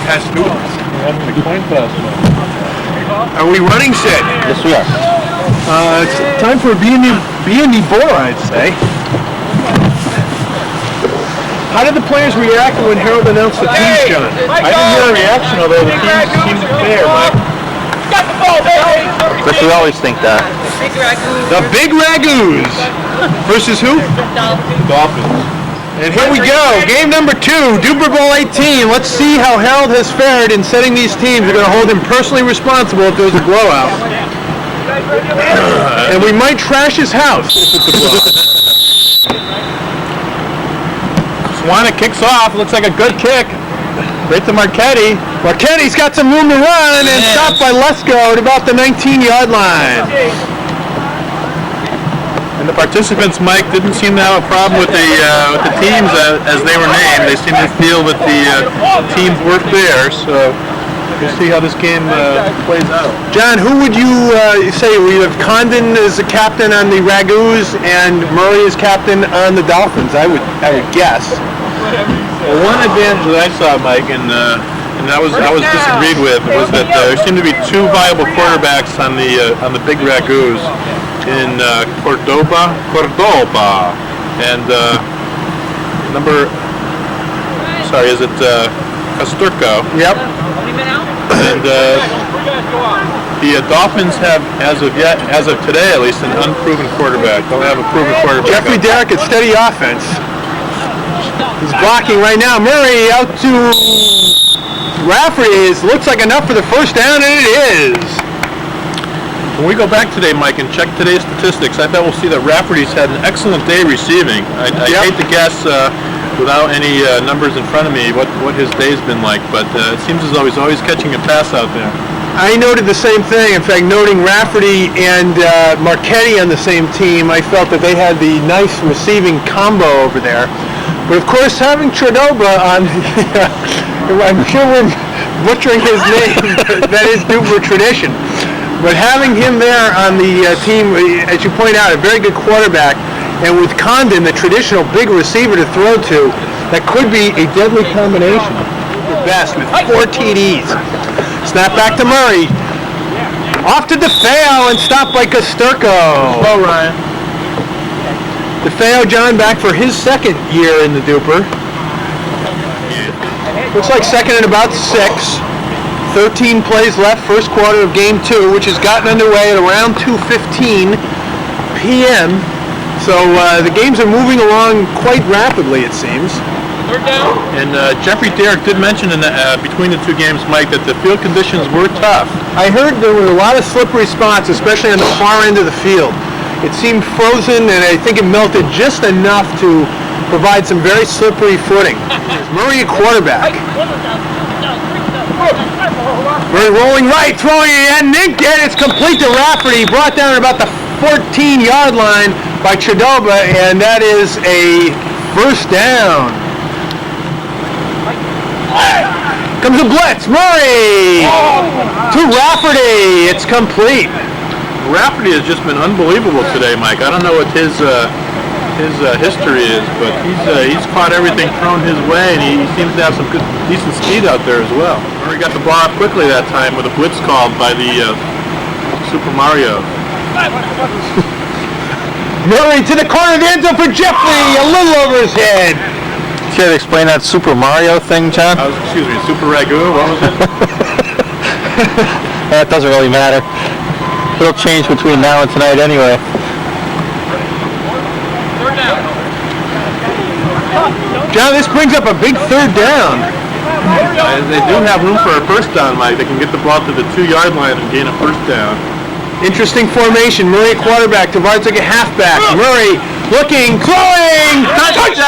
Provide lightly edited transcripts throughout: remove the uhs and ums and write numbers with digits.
Pass it over. Having the coin toss. Are we running set? Yes, we are. It's time for B&D Boar, I'd say. How did the players react when Harold announced the teams, John? I didn't hear a reaction, although the teams seemed fair, Mike. Got the ball, baby! But we always think that. The Big Ragus versus who? Dolphins. And here we go, game number 2, Dupor Bowl XVIII. Let's see how Harold has fared in setting these teams. We're going to hold him personally responsible if there's a blowout. And we might trash his house if it's a blowout. Cwanek kicks off. Looks like a good kick. Right to Marchetti. Marchetti's got some room to run and stopped by Lesko at about the 19-yard line. And the participants, Mike, didn't seem to have a problem with the teams as they were named. They seemed to feel that the teams were fair. So we'll see how this game plays out. John, who would you say? We have Condon as the captain on the Ragus and Murray as captain on the Dolphins. I would guess. Well, one advantage that I saw, Mike, and I was disagreed with, was that there seemed to be 2 viable quarterbacks on the big Ragus in Cordoba, and Kosturko. Yep. And the Dolphins have, as of today at least, an unproven quarterback. They'll have a proven quarterback. Jeffrey Darak at steady offense. He's blocking right now. Murray out to Raffferty. Looks like enough for the first down, and it is. When we go back today, Mike, and check today's statistics, I bet we'll see that Rafferty's had an excellent day receiving. I hate to guess without any numbers in front of me what his day's been like, but it seems as though he's always catching a pass out there. I noted the same thing. In fact, noting Raffferty and Marchetti on the same team, I felt that they had the nice receiving combo over there. But of course, having Chudoba on, I'm sure we're butchering his name, that is Dupor tradition. But having him there on the team, as you point out, a very good quarterback, and with Condon, the traditional big receiver to throw to, that could be a deadly combination. The best with 4 TDs. Snap back to Murray. Off to DeFeo and stopped by Kosturko. Hello, Ryan. DeFeo, John, back for his second year in the Dupor. Looks like second and about 6. 13 plays left, first quarter of game 2, which has gotten underway at around 2:15 p.m. So the games are moving along quite rapidly, it seems. And Jeffrey Darak did mention between the 2 games, Mike, that the field conditions were tough. I heard there were a lot of slippery spots, especially on the far end of the field. It seemed frozen, and I think it melted just enough to provide some very slippery footing. Murray, a quarterback. Murray rolling right, throwing it, and it's complete to Raffferty, brought down at about the 14-yard line by Chudoba, and that is a first down. Comes a blitz, Murray to Raffferty, it's complete. Rafferty has just been unbelievable today, Mike. I don't know what his history is, but he's caught everything thrown his way, and he seems to have some good, decent speed out there as well. Murray got the ball up quickly that time with a blitz called by the Super Mario. Murray to the corner of the end zone for Jeffrey, a little over his head. Should I explain that Super Mario thing, John? Excuse me, Super Ragu, what was it? That doesn't really matter. It'll change between now and tonight anyway. John, this brings up a big third down. And they do have room for a first down, Mike. They can get the ball to the 2-yard line and gain a first down. Interesting formation. Murray quarterback, Tvardzik a halfback. Murray looking, throwing, touchdown!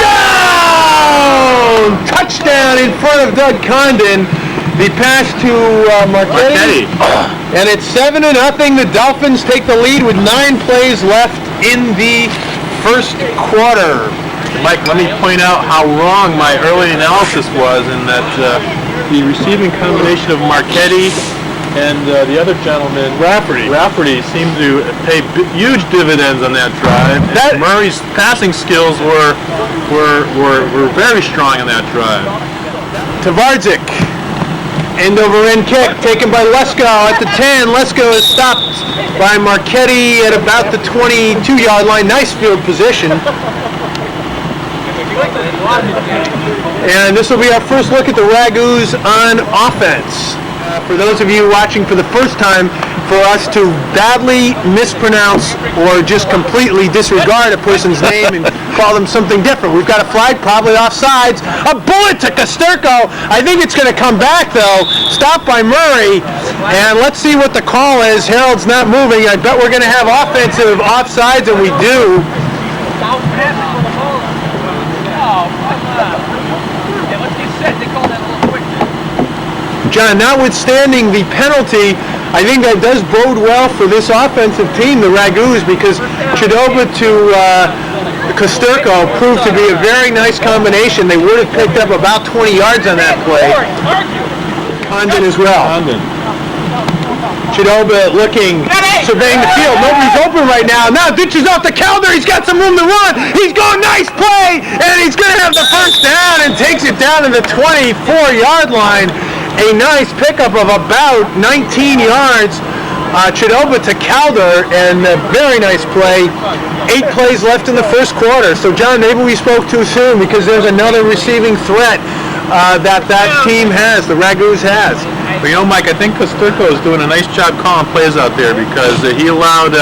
Touchdown in front of Doug Condon. The pass to Marchetti. And it's 7-0. The Dolphins take the lead with 9 plays left in the first quarter. Mike, let me point out how wrong my early analysis was in that the receiving combination of Marchetti and the other gentleman, Rafferty seemed to pay huge dividends on that drive. And Murray's passing skills were very strong in that drive. Tvardzik End over end kick taken by Lesko at the 10. Lesko is stopped by Marchetti at about the 22-yard line. Nice field position. And this will be our first look at the Ragus on offense. For those of you watching for the first time, for us to badly mispronounce or just completely disregard a person's name and call them something different. We've got a flag, probably offsides. A bullet to Kosturko. I think it's going to come back, though. Stopped by Murray. And let's see what the call is. Harold's not moving. I bet we're going to have offensive offsides, and we do. John, notwithstanding the penalty, I think that does bode well for this offensive team, the Ragus, because Chudoba to Kosturko proved to be a very nice combination. They would have picked up about 20 yards on that play. Condon as well. Chudoba looking, surveying the field. Nobody's open right now. Now ditches off to Calder. He's got some room to run. He's going, nice play, and he's going to have the first down and takes it down to the 24-yard line. A nice pickup of about 19 yards. Chudoba to Calder, and a very nice play. 8 plays left in the first quarter. So, John, maybe we spoke too soon because there's another receiving threat that team has, the Ragus has. But you know, Mike, I think Kosturko is doing a nice job calling plays out there because he allowed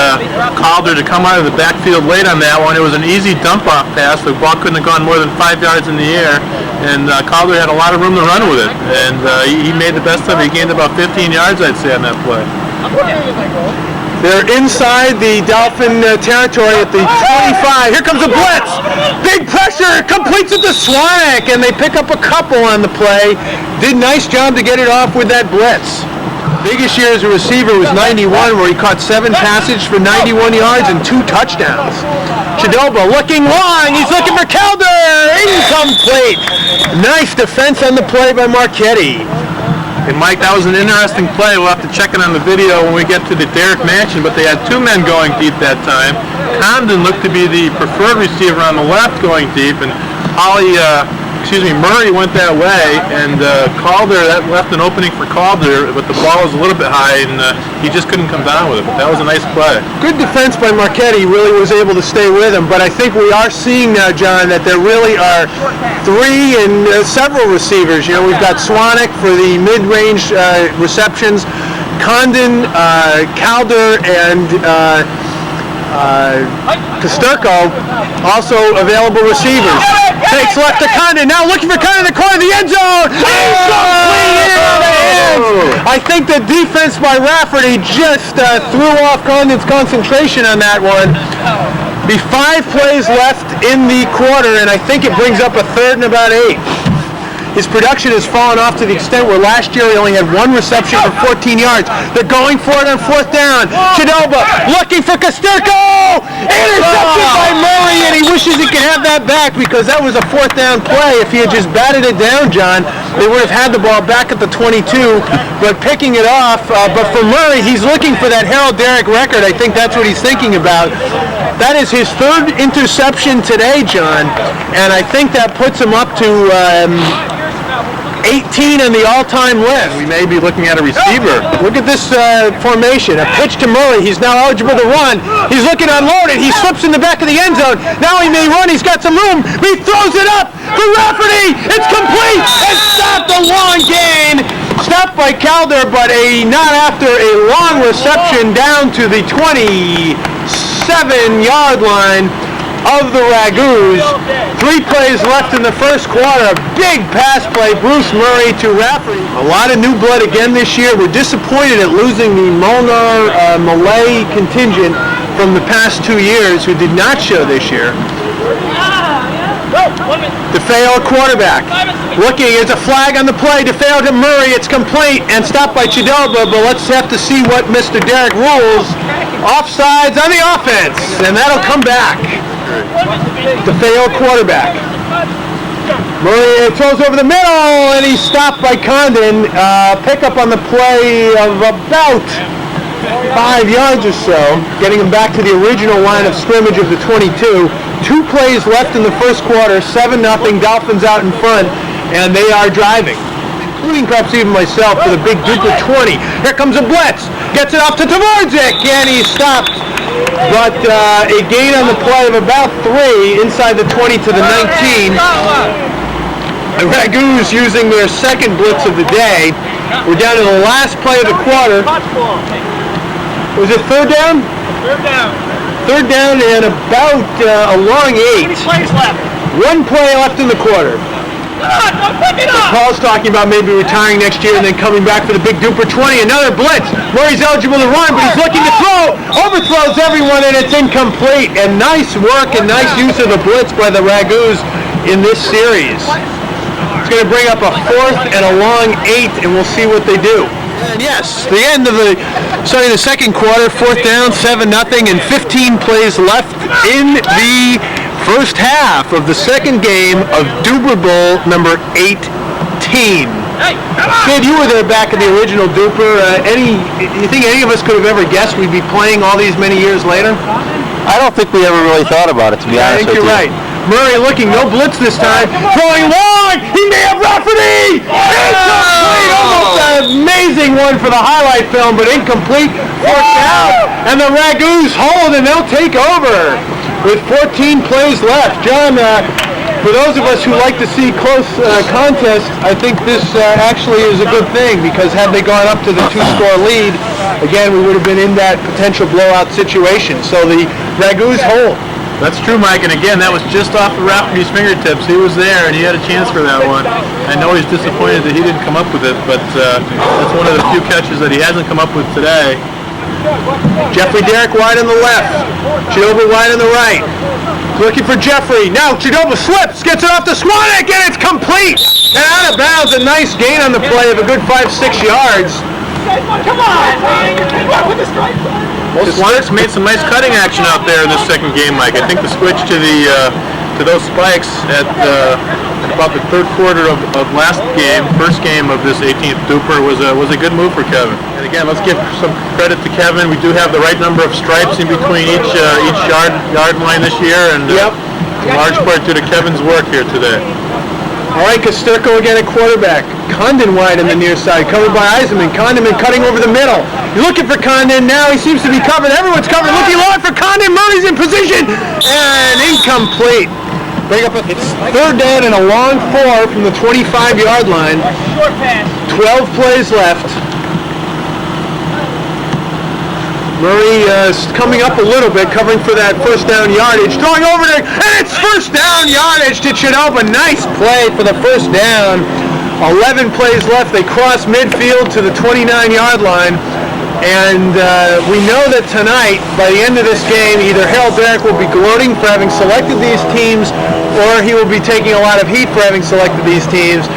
Calder to come out of the backfield late on that one. It was an easy dump-off pass. The ball couldn't have gone more than 5 yards in the air, and Calder had a lot of room to run with it. And he made the best of it. He gained about 15 yards, I'd say, on that play. They're inside the Dolphin territory at the 25. Here comes a blitz. Big pressure. Completes it to Cwanek, and they pick up a couple on the play. Did a nice job to get it off with that blitz. Biggest year as a receiver was 91, where he caught 7 passes for 91 yards and 2 touchdowns. Chudoba looking long. He's looking for Calder. Incomplete. Nice defense on the play by Marchetti. And Mike, that was an interesting play. We'll have to check it on the video when we get to the Darak mansion, but they had 2 men going deep that time. Condon looked to be the preferred receiver on the left going deep, and Murray went that way, and Calder, that left an opening for Calder, but the ball was a little bit high, and he just couldn't come down with it. But that was a nice play. Good defense by Marchetti. Really was able to stay with him, but I think we are seeing now, John, that there really are 3 and several receivers. You know, we've got Cwanek for the mid-range receptions, Condon, Calder, and Kosturko, also available receivers. Takes left to Condon, now looking for Condon in the corner of the end zone. I think the defense by Raffferty just threw off Condon's concentration on that one. Be 5 plays left in the quarter, and I think it brings up a third and about 8. His production has fallen off to the extent where last year he only had 1 reception for 14 yards. They're going for it on 4th down. Chudoba looking for Kosturko! Intercepted by Murray, and he wishes he could have that back because that was a 4th down play. If he had just batted it down, John, they would have had the ball back at the 22, but picking it off. But for Murray, he's looking for that Harold Darak record. I think that's what he's thinking about. That is his 3rd interception today, John, and I think that puts him up to 18 on the all-time list. We may be looking at a receiver. Look at this formation. A pitch to Murray. He's now eligible to run. He's looking unloaded. He slips in the back of the end zone. Now he may run. He's got some room. He throws it up for Raffferty. It's complete. And stopped the long gain. Stopped by Calder, but not after a long reception down to the 27-yard line of the Ragus. 3 plays left in the first quarter. A big pass play, Bruce Murray to Raffferty. A lot of new blood again this year. We're disappointed at losing the Molnar Malay contingent from the past 2 years who did not show this year. DeFeo, quarterback. Looking, there's a flag on the play. DeFeo to Murray. It's complete and stopped by Chudoba, but let's have to see what Mr. Darak rules. Offsides on the offense, and that'll come back. DeFeo, quarterback. Murray throws over the middle, and he's stopped by Condon. Pickup on the play of about 5 yards or so, getting him back to the original line of scrimmage of the 22. 2 plays left in the first quarter, 7-0, Dolphins out in front, and they are driving. including perhaps even myself, for the big Dupor 20. Here comes a blitz. Gets it off to Tvardzik, and he's stopped. But a gain on the play of about 3 inside the 20 to the 19. The Ragu's using their second blitz of the day. We're down to the last play of the quarter. Was it third down? Third down. Third down and about a long 8. 3 plays left. 1 play left in the quarter. Come on, don't pick it up. Paul's talking about maybe retiring next year and then coming back for the big Dupor 20. Another blitz. Murray's eligible to run, but he's looking to throw. Overthrows everyone, and it's incomplete. And nice work and nice use of the blitz by the Ragus in this series. It's going to bring up a 4th and a long 8, and we'll see what they do. And yes, the end of the second quarter, 4th down, 7-0, and 15 plays left in the first half of the second game of Dupor Bowl number 18. Hey, come on. Sid, you were there back in the original Dupor. You think any of us could have ever guessed we'd be playing all these many years later? I don't think we ever really thought about it, to be I honest think with you're you. right. Murray looking, no blitz this time. Throwing long! He may have Raffferty! Incomplete! Almost an amazing one for the highlight film, but incomplete. 4th down. And the Ragus hold, and they'll take over with 14 plays left. John, for those of us who like to see close contests, I think this actually is a good thing, because had they gone up to the 2-score lead, again, we would have been in that potential blowout situation. So the Ragus hold. That's true, Mike, and again, that was just off of Rafferty's fingertips. He was there, and he had a chance for that one. I know he's disappointed that he didn't come up with it, but that's one of the few catches that he hasn't come up with today. Jeffrey Darak wide on the left. Chudoba wide on the right. Looking for Jeffrey. Now Chudoba slips, gets it off to Cwanek, and it's complete! And out of bounds, a nice gain on the play of a good 5-6 yards. Come on, man. What with the strike? Well, Cwanek made some nice cutting action out there in this second game, Mike. I think the switch to those spikes at about the third quarter of last game, first game of this 18th Dupor, was a good move for Kevin. And again, let's give some credit to Kevin. We do have the right number of stripes in between each yard line this year, and in large part due to Kevin's work here today. All right, Kosturko again at quarterback. Condon wide on the near side, covered by Eisenmann. Condon cutting over the middle. You're looking for Condon now. He seems to be covered. Everyone's covered. Looking long for Condon. Murray's in position. And incomplete. It's third down and a long 4 from the 25-yard line. Short pass. 12 plays left. Murray coming up a little bit, covering for that first down yardage. Throwing over there, and it's first down yardage to Chudoba. Nice play for the first down. 11 plays left. They cross midfield to the 29-yard line. And we know that tonight, by the end of this game, either Harold Darak will be gloating for having selected these teams, or he will be taking a lot of heat for having selected these teams.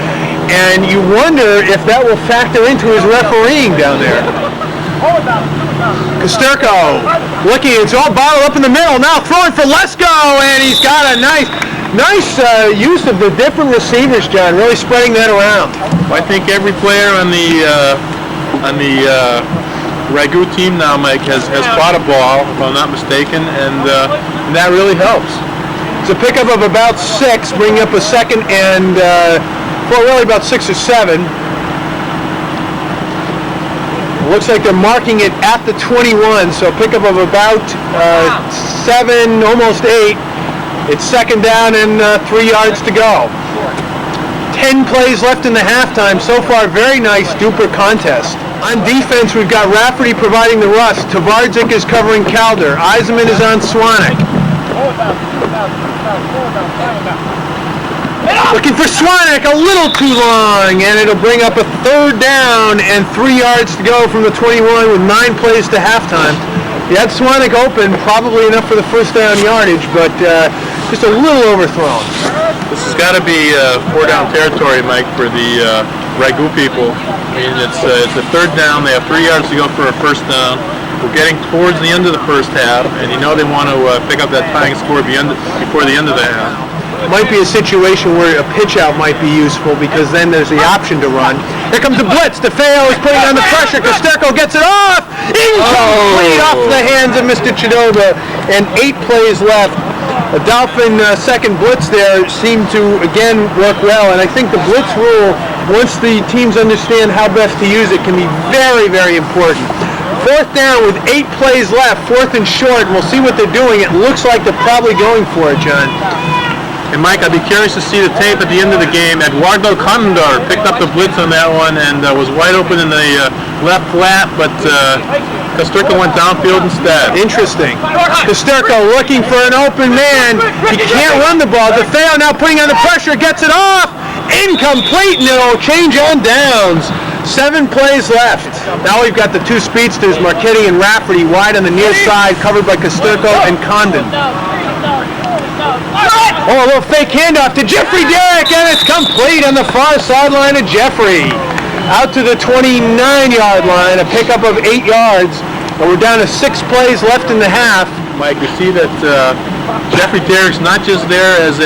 And you wonder if that will factor into his refereeing down there. Kosturko looking, it's all bottled up in the middle. Now throwing for Lesko, and he's got a nice use of the different receivers, John, really spreading that around. I think every player on the Ragu team now, Mike, has caught a ball, if I'm not mistaken, and that really helps. It's a pickup of about 6, bringing up a second and, really about 6 or 7. Looks like they're marking it at the 21, so a pickup of about 7, almost 8. It's second down and 3 yards to go. 10 plays left in the halftime. So far, very nice Dupor contest. On defense, we've got Raffferty providing the rush. Tvardzik is covering Calder. Eisenmann is on Cwanek. Looking for Cwanek, a little too long, and it'll bring up a third down and 3 yards to go from the 21 with 9 plays to halftime. He had Cwanek open, probably enough for the first down yardage, but just a little overthrown. This has got to be 4-down territory, Mike, for the Ragu people. I mean, it's a third down. They have 3 yards to go for a first down. We're getting towards the end of the first half, and you know they want to pick up that tying score before the end of the half. Might be a situation where a pitch out might be useful, because then there's the option to run. Here comes the blitz. DeFeo is putting on the pressure. Kosturko gets it off. Incomplete off the hands of Mr. Chudoba, and 8 plays left. A Dolphin second blitz there seemed to, again, work well, and I think the blitz rule once the teams understand how best to use it, can be very, very important. 4th down with 8 plays left, 4th and short, and we'll see what they're doing. It looks like they're probably going for it, John. And Mike, I'd be curious to see the tape at the end of the game. Eduardo Condon picked up the blitz on that one and was wide open in the left flat, but Kosturko went downfield instead. Interesting. Kosturko looking for an open man. He can't run the ball. DeFeo now putting on the pressure, gets it off. Incomplete, no. Change on downs. 7 plays left. Now we've got the 2 speedsters, Marchetti and Raffferty, wide on the near side, covered by Kosturko and Condon. Oh, a little fake handoff to Jeffrey Darak, and it's complete on the far sideline of Jeffrey. Out to the 29-yard line, a pickup of 8 yards. And we're down to 6 plays left in the half. Mike, you see that Jeffrey Darak's not just there as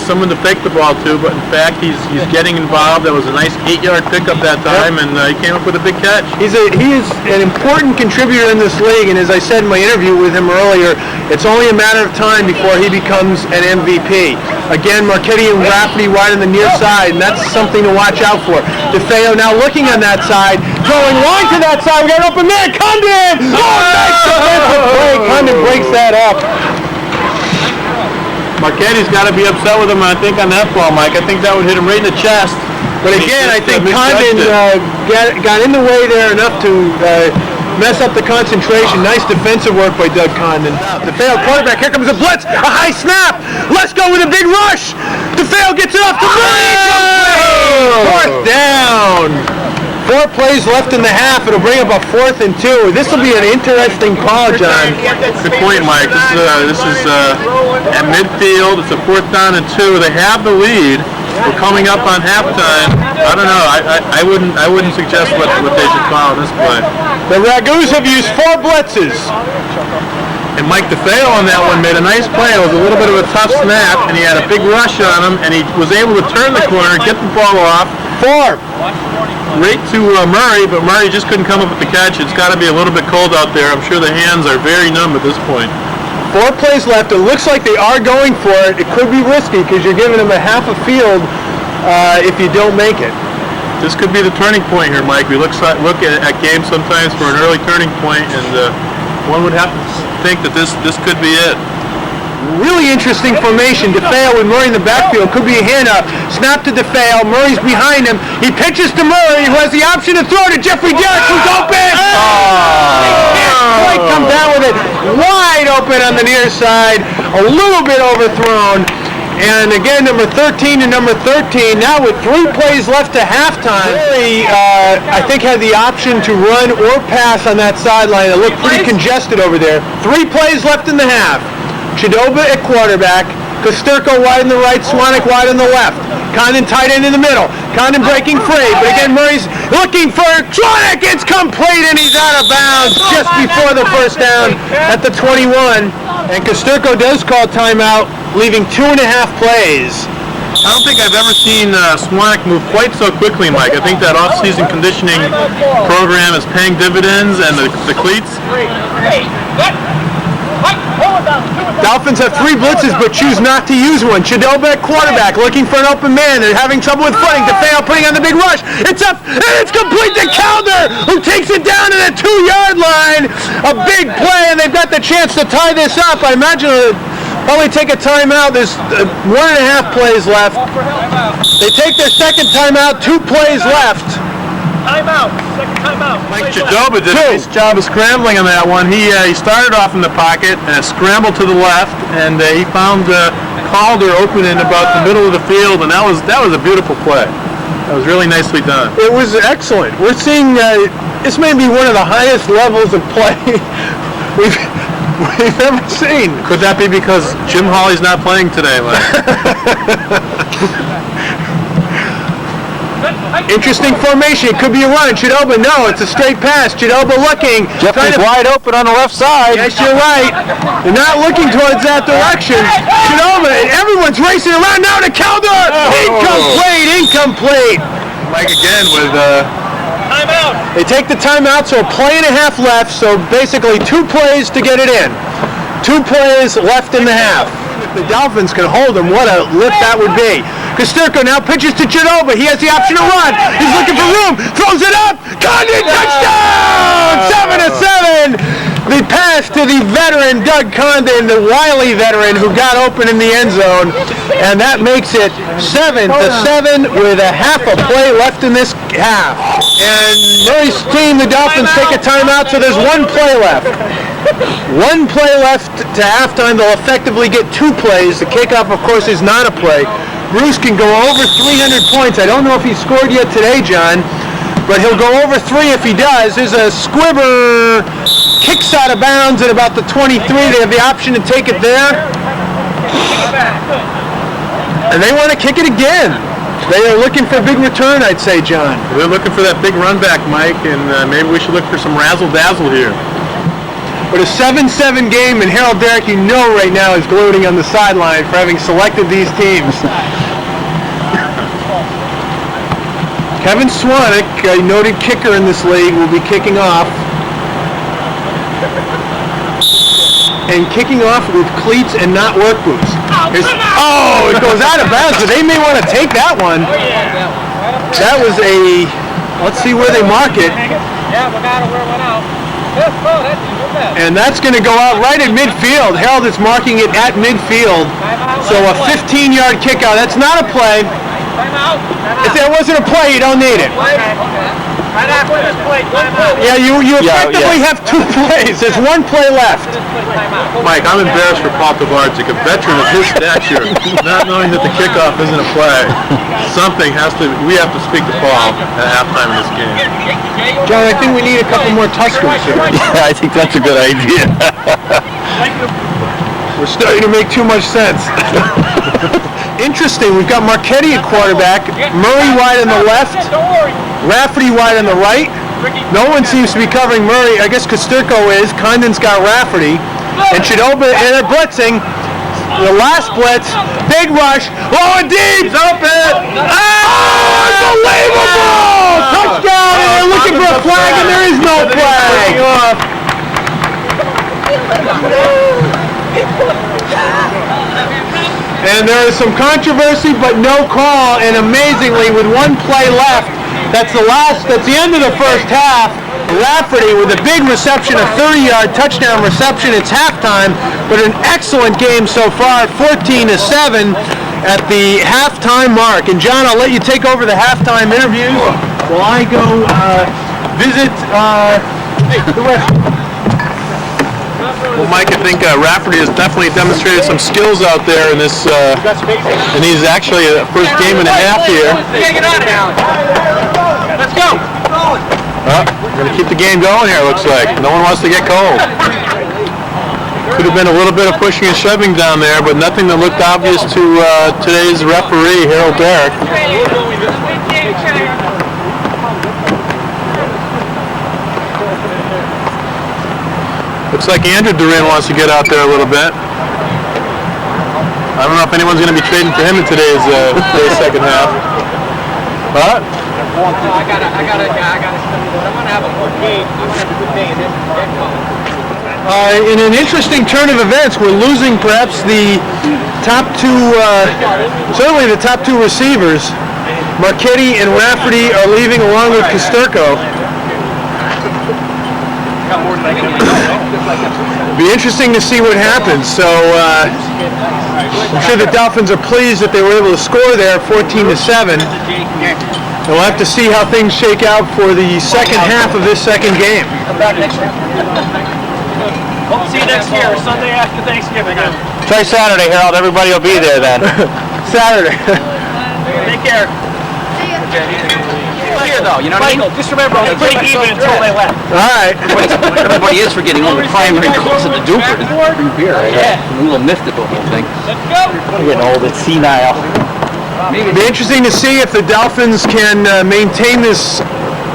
someone to fake the ball to, but in fact he's getting involved. That was a nice 8-yard pickup that time, and he came up with a big catch. He is an important contributor in this league, and as I said in my interview with him earlier, it's only a matter of time before he becomes an MVP. Again, Marchetti and Raffferty wide on the near side, and that's something to watch out for. DeFeo now looking on that side, going long to that side. We got an open man, Condon! Oh, nice defensive play. Condon breaks that up. Marchetti's got to be upset with him, I think, on that ball, Mike. I think that would hit him right in the chest. But again, I think Condon got in the way there enough to mess up the concentration. Nice defensive work by Doug Condon. DeFeo quarterback, here comes a blitz, a high snap. Lesko with a big rush. DeFeo gets it off to Murray. 4th down. 4 plays left in the half. It'll bring up a 4th and 2. This will be an interesting call, John. Good point, Mike. This is at midfield. It's a 4th down and 2. They have the lead. We're coming up on halftime. I don't know. I wouldn't suggest what they should call on this play. The Ragus have used 4 blitzes. And Mike DeFeo on that one made a nice play. It was a little bit of a tough snap, and he had a big rush on him, and he was able to turn the corner, get the ball off. 4. Right to Murray, but Murray just couldn't come up with the catch. It's got to be a little bit cold out there. I'm sure the hands are very numb at this point. 4 plays left. It looks like they are going for it. It could be risky because you're giving them a half a field if you don't make it. This could be the turning point here, Mike. We look at games sometimes for an early turning point, and one would have to think that this could be it. Really interesting formation. DeFeo with Murray in the backfield. Could be a handoff. Snap to DeFeo. Murray's behind him. He pitches to Murray, who has the option to throw to Jeffrey Darak, who's open. He can't quite come down with it. Wide open on the near side. A little bit overthrown. And again, number 13 to number 13. Now with 3 plays left to halftime. Murray, I think, had the option to run or pass on that sideline. It looked pretty congested over there. 3 plays left in the half. Chudoba at quarterback, Kosturko wide on the right, Cwanek wide on the left. Condon tight end in the middle. Condon breaking free, but again Murray's looking for Cwanek. It's complete and he's out of bounds just before the 1st down at the 21. And Kosturko does call timeout, leaving 2.5 plays. I don't think I've ever seen Cwanek move quite so quickly, Mike. I think that off-season conditioning program is paying dividends, and the cleats. Dolphins have 3 blitzes but choose not to use one. Chudoba at quarterback looking for an open man. They're having trouble with footing. DeFeo putting on the big rush. It's up and it's complete to Calder, who takes it down to the 2-yard line. A big play, and they've got the chance to tie this up. I imagine it'll probably take a timeout. There's 1.5 plays left. They take their second timeout. 2 plays left. Timeout. Second timeout. Mike Chudoba did a nice job of scrambling on that one. He started off in the pocket and scrambled to the left, and he found Calder open in about the middle of the field, and that was a beautiful play. That was really nicely done. It was excellent. We're seeing this may be one of the highest levels of play we've ever seen. Could that be because Jim Hawley's not playing today, Mike? Interesting formation. It could be a run. Chudoba, no, it's a straight pass. Chudoba looking. Jeffrey's wide open on the left side. Yes, you're right. They're not looking towards that direction. Chudoba, and everyone's racing around now to Calder. Incomplete. Mike again with Timeout. They take the timeout, so a play and a half left. So basically 2 plays to get it in. 2 plays left in the half. If the Dolphins can hold them, what a lift that would be. Kosturko now pitches to Chudoba. He has the option to run. He's looking for room. Throws it up. Condon, touchdown! 7-7. The pass to the veteran Doug Condon, the wily veteran who got open in the end zone, and that makes it 7-7 with a half a play left in this half. And Murray's team, the Dolphins, take a timeout, so there's one play left. One play left to halftime. They'll effectively get 2 plays. The kickoff, of course, is not a play. Bruce can go over 300 points. I don't know if he scored yet today, John, but he'll go over 3 if he does. There's a squibber, kicks out of bounds at about the 23. They have the option to take it there. And they want to kick it again. They are looking for a big return, I'd say, John. They're looking for that big run back, Mike, and maybe we should look for some razzle-dazzle here. But a 7-7 game, and Harold Darak, you know right now, is gloating on the sideline for having selected these teams. Kevin Cwanek, a noted kicker in this league, will be kicking off. And kicking off with cleats and not work boots. Oh, it goes out of bounds, but they may want to take that one. That was a, let's see where they mark it. Yeah, no matter where it went out. And that's going to go out right at midfield. Harold is marking it at midfield. So a 15-yard kick out. That's not a play. If there wasn't a play, you don't need it. Right after this play, timeout. Yeah, you effectively have 2 plays. There's 1 play left. Mike, I'm embarrassed for Paul Tvardzik, a veteran of his stature, not knowing that the kickoff isn't a play. We have to speak to Paul at halftime in this game. John, I think we need a couple more Tuscans here. Yeah, I think that's a good idea. We're starting to make too much sense. Interesting, we've got Marchetti at quarterback, Murray wide on the left, Raffferty wide on the right. No one seems to be covering Murray. I guess Kosturko is. Condon's got Raffferty. And Chudoba, and they're blitzing. The last blitz, big rush, low and deep, open. Oh, unbelievable! Touchdown, and they're looking for a flag, and there is no flag. And there is some controversy, but no call, and amazingly, with 1 play left, that's the end of the first half. Raffferty with a big reception, a 30-yard touchdown reception. It's halftime, but an excellent game so far, 14-7 at the halftime mark. And John, I'll let you take over the halftime interviews while I go visit the rest. Well, Mike, I think Raffferty has definitely demonstrated some skills out there in this, and he's actually the first game and a half here. Let's go. We're going to keep the game going here, looks like. No one wants to get cold. Could have been a little bit of pushing and shoving down there, but nothing that looked obvious to today's referee, Harold Darak. Looks like Andrew DaRin wants to get out there a little bit. I don't know if anyone's going to be trading for him in today's second half. But I gotta study this. I'm gonna have a good game. I'm gonna have a good day in this. In an interesting turn of events, we're losing perhaps the top 2, certainly the top 2 receivers. Marchetti and Raffferty are leaving along with Kosturko. It'll be interesting to see what happens. So I'm sure the Dolphins are pleased that they were able to score there, 14-7. And we'll have to see how things shake out for the second half of this second game. Come back next year. Hope to see you next year, Sunday after Thanksgiving. Try Saturday, Harold. Everybody will be there then. Saturday. Take care. Here, though, you know what I mean? Michael, just remember, I'll break even until they left. All right. Everybody is forgetting all the primary goals of the Dupor. Beer, Yeah. A little miffed at the whole thing. Let's go. I'm getting old. It's senile. It'll be interesting to see if the Dolphins can maintain this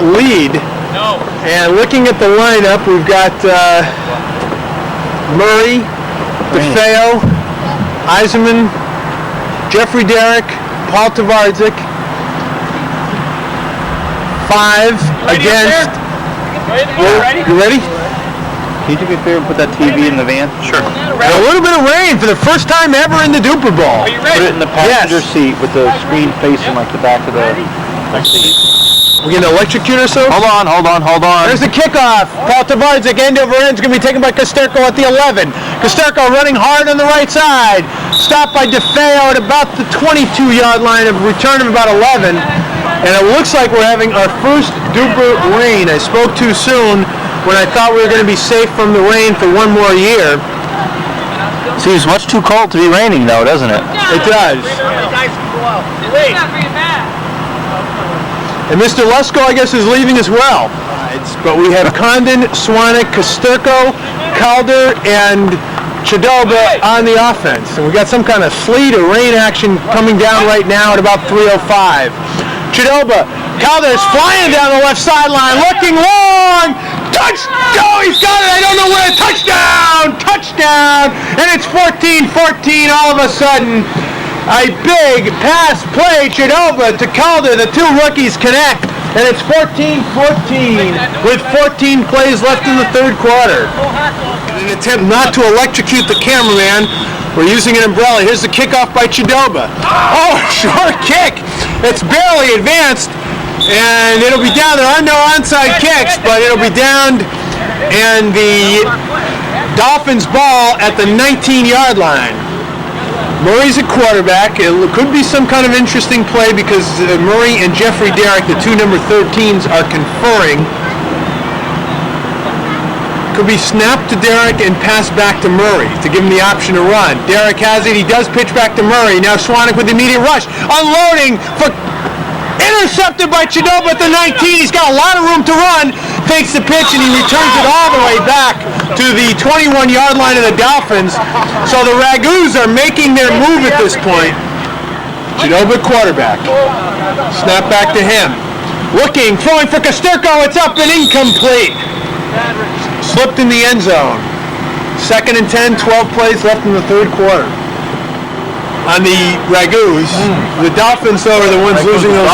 lead. No. And looking at the lineup, we've got Murray, DeFeo, Eisenmann, Jeffrey Darak, Paul Tvardzik. 5 against. Ready? You ready? Can you do me a favor and put that TV in the van? Sure. And a little bit of rain for the first time ever in the Dupor Bowl. Put it in the passenger seat with the screen facing like the back of the seat. We're going to electrocute ourselves? Hold on. There's the kickoff. Paul Tvardzik, end over end, is going to be taken by Kosturko at the 11. Kosturko running hard on the right side. Stopped by DeFeo at about the 22-yard line, of return of about 11. And it looks like we're having our first Dupor rain. I spoke too soon when I thought we were going to be safe from the rain for one more year. Seems much too cold to be raining, though, doesn't it? It does. And Mr. Lesko, I guess, is leaving as well. But we have Condon, Cwanek, Kosturko, Calder, and Chudoba on the offense. And we got some kind of sleet or rain action coming down right now at about 3:05. Chudoba, Calder is flying down the left sideline, looking long. Touchdown! Oh, he's got it. I don't know where. Touchdown! And it's 14-14 all of a sudden. A big pass play, Chudoba to Calder. The two rookies connect, and it's 14-14 with 14 plays left in the third quarter. In an attempt not to electrocute the cameraman, we're using an umbrella. Here's the kickoff by Chudoba. Oh, short kick. It's barely advanced, and it'll be down. There are no onside kicks, but it'll be downed, and the Dolphins ball at the 19-yard line. Murray's a quarterback. It could be some kind of interesting play because Murray and Jeffrey Darak, the two number 13s, are conferring. Could be snapped to Darak and passed back to Murray to give him the option to run. Darak has it. He does pitch back to Murray. Now Cwanek with the immediate rush. Unloading for... Intercepted by Chudoba at the 19. He's got a lot of room to run. Takes the pitch and he returns it all the way back to the 21-yard line of the Dolphins. So the Ragus are making their move at this point. Chudoba quarterback. Snap back to him. Looking, throwing for Kosturko. It's up and incomplete. Slipped in the end zone. 2nd and 10, 12 plays left in the third quarter. On the Ragus, the Dolphins, though, are the ones losing those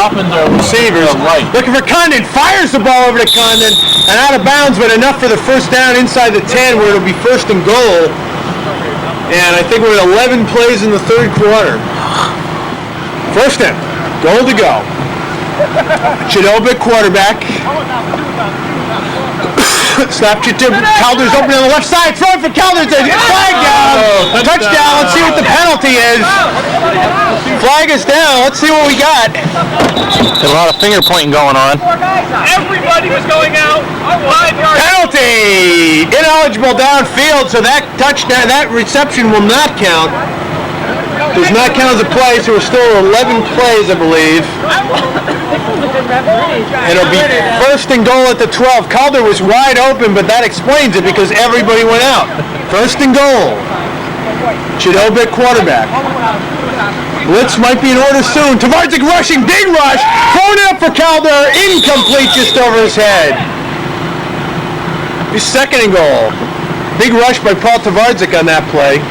receivers. Looking for Condon, fires the ball over to Condon, and out of bounds, but enough for the first down inside the 10, where it'll be 1st and goal. And I think we're at 11 plays in the third quarter. 1st down, goal to go. Chudoba quarterback. Snap to Calder's open on the left side. Throwing for Calder. Flag down. Touchdown. Let's see what the penalty is. Flag is down. Let's see what we got. Got a lot of finger pointing going on. Everybody was going out. 5 yards. Penalty. Ineligible downfield. So that touchdown, that reception will not count. Does not count as a play. So we're still 11 plays, I believe. And it'll be 1st and goal at the 12. Calder was wide open, but that explains it because everybody went out. 1st and goal. Chudoba quarterback. Blitz might be in order soon. Tvardzik rushing, big rush. Thrown up for Calder. Incomplete just over his head. He's 2nd and goal. Big rush by Paul Tvardzik on that play.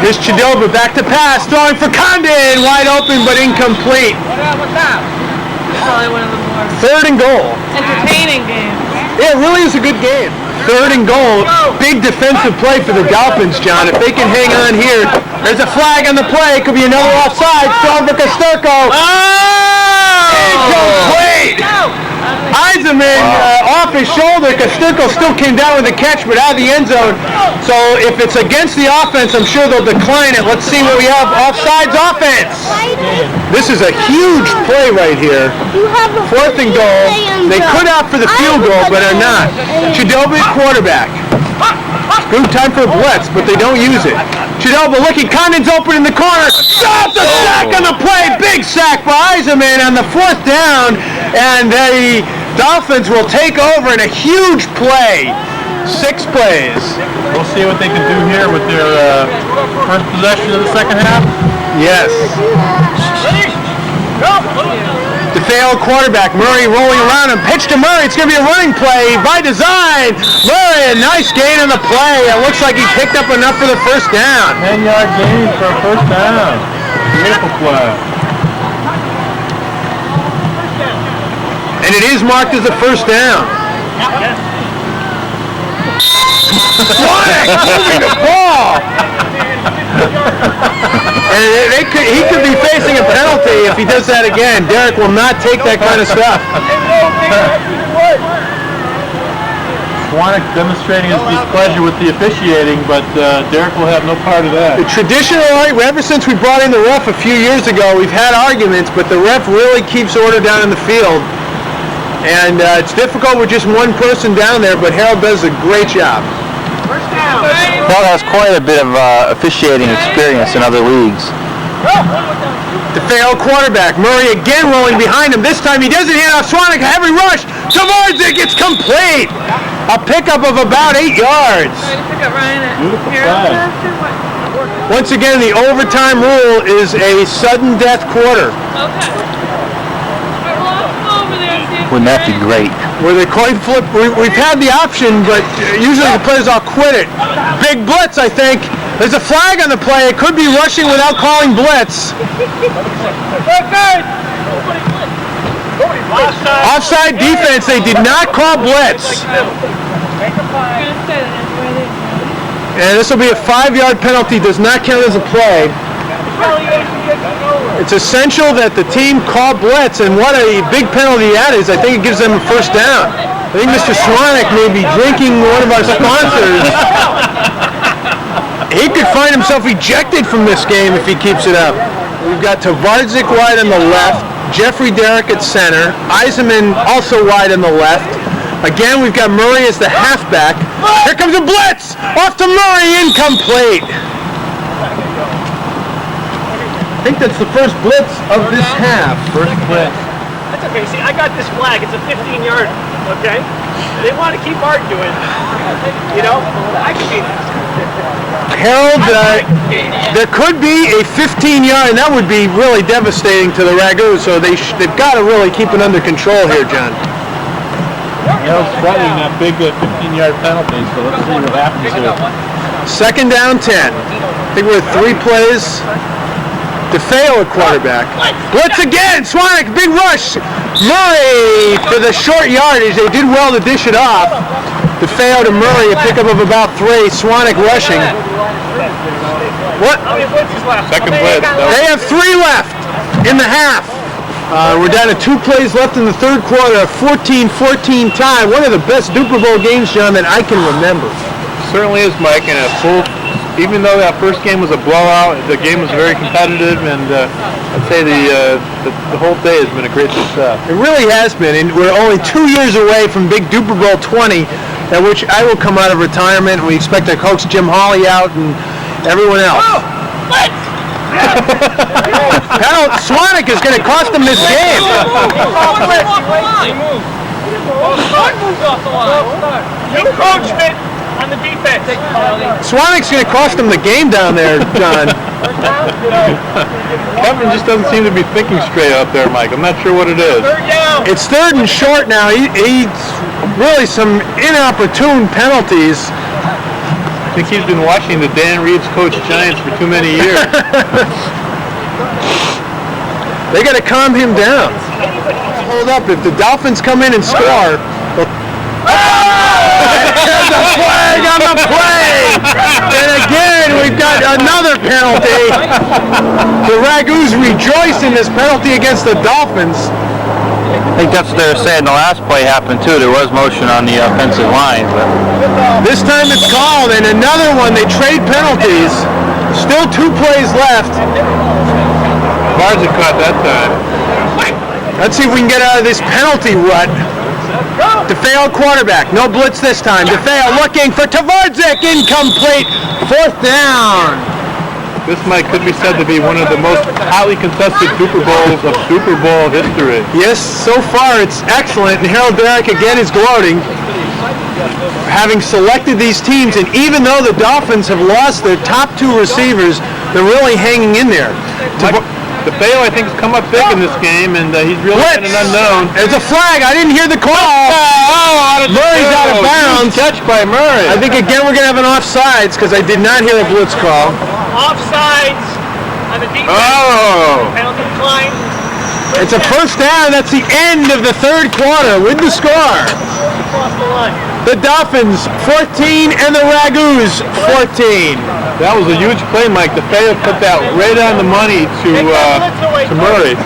Here's Chudoba back to pass, throwing for Condon, wide open but incomplete. What's that? Probably one of the more 3rd and goal. entertaining games. Yeah, it really is a good game. 3rd and goal. Big defensive play for the Dolphins, John. If they can hang on here, there's a flag on the play. Could be another offside. Thrown for Kosturko. Incomplete. Eisenmann off his shoulder. Kosturko still came down with the catch, but out of the end zone. So if it's against the offense, I'm sure they'll decline it. Let's see what we have. Offsides offense. This is a huge play right here. 4th and goal. They could opt for the field goal, but are not. Chudoba quarterback. Good time for a blitz, but they don't use it. Chudoba looking. Condon's open in the corner. Stop the sack on the play. Big sack by Eisenmann on the 4th down. And the Dolphins will take over in a huge play. 6 plays. We'll see what they can do here with their first possession of the second half. Yes. DeFeo quarterback. Murray rolling around and pitch to Murray. It's going to be a running play by design. Murray, a nice gain on the play. It looks like he picked up enough for the 1st down. 10-yard gain for a 1st down. Beautiful play. And it is marked as a 1st down. Cwanek moving the ball! And he could be facing a penalty if he does that again. Darak will not take that kind of stuff. Cwanek demonstrating his displeasure with the officiating, but Darak will have no part of that. The traditional, ever since we brought in the ref a few years ago, we've had arguments, but the ref really keeps order down in the field. And it's difficult with just one person down there, but Harold does a great job. Harold has quite a bit of officiating experience in other leagues. DeFeo quarterback. Murray again rolling behind him. This time he doesn't hand off Cwanek. Heavy rush. Tvardzik, it's complete. A pickup of about 8 yards. Once again, the overtime rule is a sudden death quarter. Wouldn't that be great? Where the coin flip, we've had the option, but usually the players all quit it. Big blitz, I think. There's a flag on the play. It could be rushing without calling blitz. Offside defense, they did not call blitz. And this will be a 5-yard penalty, does not count as a play. It's essential that the team call blitz, and what a big penalty that is. I think it gives them a first down. I think Mr. Cwanek may be drinking one of our sponsors. He could find himself ejected from this game if he keeps it up. We've got Tvardzik wide on the left, Jeffrey Darak at center, Eisenmann also wide on the left. Again, we've got Murray as the halfback. Here comes a blitz! Off to Murray, incomplete. I think that's the first blitz of this half. First blitz. That's okay. See, I got this flag. It's a 15-yard. Okay. They want to keep arguing. You know, I can be. Harold, there could be a 15-yard, and that would be really devastating to the Ragu. So they've got to really keep it under control here, John. Harold's threatening that big 15-yard penalty. So let's see what happens here. Second down, 10. I think we're at 3 plays. DeFeo at quarterback. Blitz again! Cwanek, big rush! Murray for the short yardage. They did well to dish it off. DeFeo to Murray, a pickup of about 3. Cwanek rushing. What? Second blitz. They have 3 left in the half. We're down to 2 plays left in the third quarter. 14-14 tie. One of the best Dupor Bowl games, John, that I can remember. Certainly is, Mike, and a full. Even though that first game was a blowout, the game was very competitive, and I'd say the whole day has been a great success. It really has been, and we're only 2 years away from Big Dupor Bowl 20, at which I will come out of retirement, and we expect to coach Jim Hawley out and everyone else. Cwanek is going to cost them this game. Encroachment on the defense. Cwanek's going to cost them the game down there, John. Kevin just doesn't seem to be thinking straight up there, Mike. I'm not sure what it is. It's 3rd and short now. He's really some inopportune penalties. I think he's been watching the Dan Reeves coach Giants for too many years. They got to calm him down. Hold up. If the Dolphins come in and score, there's a flag on the play! And again, we've got another penalty. The Ragu's rejoice in this penalty against the Dolphins. I think that's what they were saying. The last play happened too. There was motion on the offensive line, but This time it's called, and another one. They trade penalties. Still 2 plays left. Tvardzik caught that time. Let's see if we can get out of this penalty rut. DeFeo quarterback. No blitz this time. DeFeo looking for Tvardzik. Incomplete. 4th down. This, Mike, could be said to be one of the most highly contested Dupor Bowls of Dupor Bowl history. Yes, so far it's excellent, and Harold Darak again is gloating, having selected these teams, and even though the Dolphins have lost their top 2 receivers, they're really hanging in there. DeFeo, I think, has come up big in this game, and he's really been an unknown. There's a flag. I didn't hear the call. Murray's out of bounds. Catch by Murray. I think again we're going to have an offsides because I did not hear a blitz call. Offsides on the defense. Oh! Penalty decline. It's a first down. That's the end of the third quarter with the score. across the line. The Dolphins 14 and the Ragus 14. That was a huge play, Mike. DeFeo put that right on the money to Murray.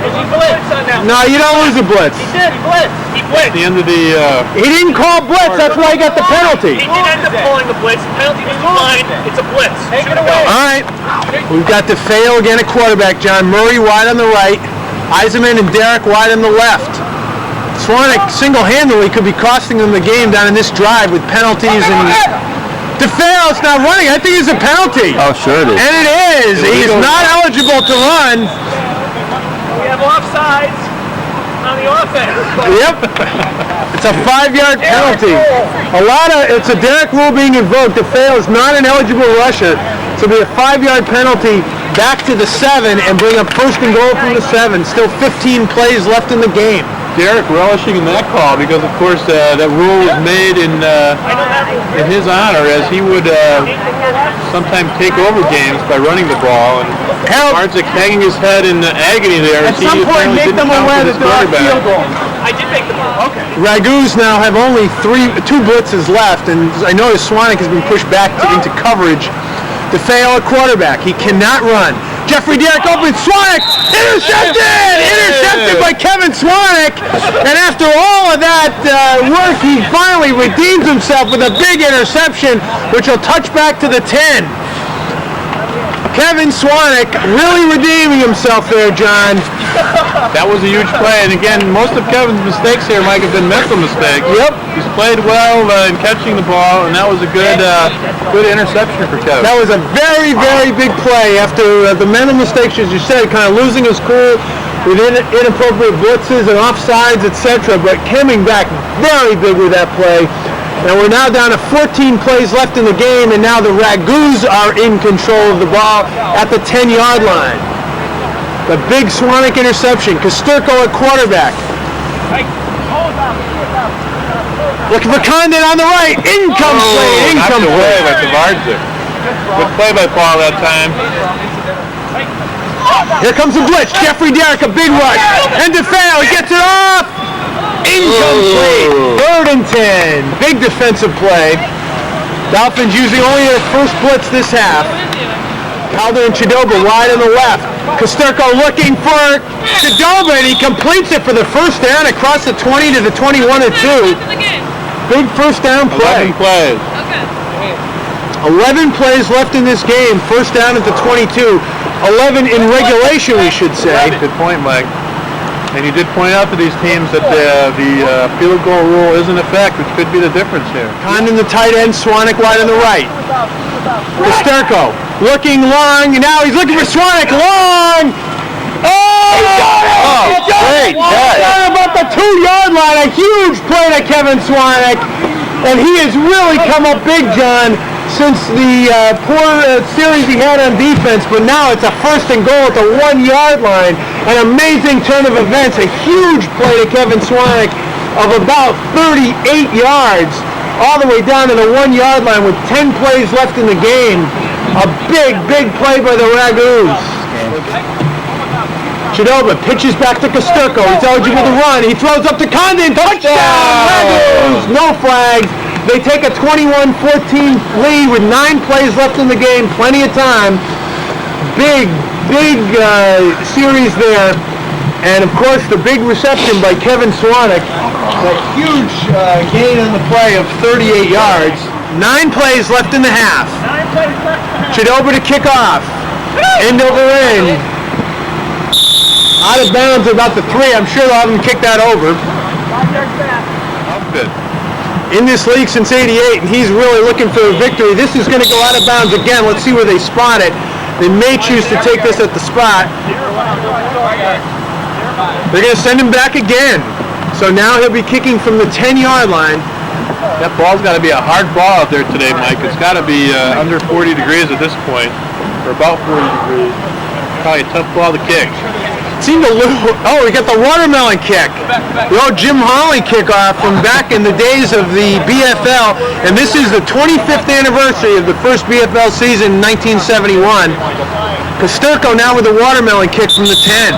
Did he blitz on that? No, you don't lose a blitz. He did, he blitzed. He At blitzed. the end of the He didn't call blitz, that's why he got the penalty. He did end up calling the blitz. The penalty was declined. It's a blitz. Take it away. All right, we've got DeFeo again at quarterback, John. Murray wide on the right, Eisenmann and Darak wide on the left. Cwanek single-handedly could be costing them the game down in this drive with penalties and DeFeo's not running. I think it's a penalty. Oh, sure it is. And it is. He's not eligible to run. We have offsides on the offense. Yep. It's a 5-yard penalty. It's a Darak rule being invoked. DeFeo is not an eligible rusher. So it'll be a 5-yard penalty back to the 7 and bring up first and goal from the 7. Still 15 plays left in the game. Darak relishing in that call because, of course, that rule was made in his honor, as he would sometimes take over games by running the ball. And Tvardzik hanging his head in agony there. At some point, make them aware that there are field goals. I did make the ball. Okay. Ragus now have only 2 blitzes left, and I notice Cwanek has been pushed back into coverage. DeFeo at quarterback. He cannot run. Jeffrey Darak open. Cwanek intercepted! Intercepted by Kevin Cwanek. And after all of that work, he finally redeems himself with a big interception, which will touch back to the 10. Kevin Cwanek really redeeming himself there, John. That was a huge play, and again, most of Kevin's mistakes here, Mike, have been mental mistakes. Yep. He's played well in catching the ball, and that was a good interception for Kevin. That was a very, very big play after the mental mistakes, as you said, kind of losing his cool with inappropriate blitzes and offsides, etc. But coming back very big with that play. And we're now down to 14 plays left in the game, and now the Ragus are in control of the ball at the 10-yard line. The big Cwanek interception. Kosturko at quarterback. Looking for Condon on the right. Incomplete. Knocked away by Tvardzik. Good play by Paul that time. Here comes the blitz. Jeffrey Darak, a big rush. And DeFeo, he gets it off. Incomplete. 3rd and 10. Big defensive play. Dolphins using only their first blitz this half. Calder and Chudoba wide on the left. Kosturko looking for Chudoba, and he completes it for the first down across the 20 to the 21 or 2. Big first down play. 11 plays. Okay. 11 plays left in this game. First down at the 22. 11 in regulation, we should say. Good point, Mike. And you did point out to these teams that the field goal rule is in effect, which could be the difference here. Condon the tight end, Cwanek wide on the right. Kosturko looking long, and now he's looking for Cwanek long. Great catch. About the 2-yard line, a huge play to Kevin Cwanek, and he has really come up big, John, since the poor series he had on defense, but now it's a first and goal at the 1-yard line. An amazing turn of events, a huge play to Kevin Cwanek of about 38 yards, all the way down to the 1-yard line with 10 plays left in the game. A big, big play by the Ragus. Chudoba pitches back to Kosturko. He's eligible to run. He throws up to Condon. Touchdown! Ragus! No flags. They take a 21-14 lead with 9 plays left in the game. Plenty of time. Big series there. And, of course, the big reception by Kevin Cwanek. A huge gain on the play of 38 yards. 9 plays left in the half. Chudoba to kick off. End over end. Out of bounds about the 3. I'm sure they'll have him kick that over. Good. In this league since '88, and he's really looking for a victory. This is going to go out of bounds again. Let's see where they spot it. They may choose to take this at the spot. They're going to send him back again. So now he'll be kicking from the 10-yard line. That ball's got to be a hard ball out there today, Mike. It's got to be under 40 degrees at this point, or about 40 degrees. Probably a tough ball to kick. Seemed a little. Oh, we got the watermelon kick. The old Jim Hawley kickoff from back in the days of the BFL, and this is the 25th anniversary of the first BFL season in 1971. Kosturko now with the watermelon kick from the 10.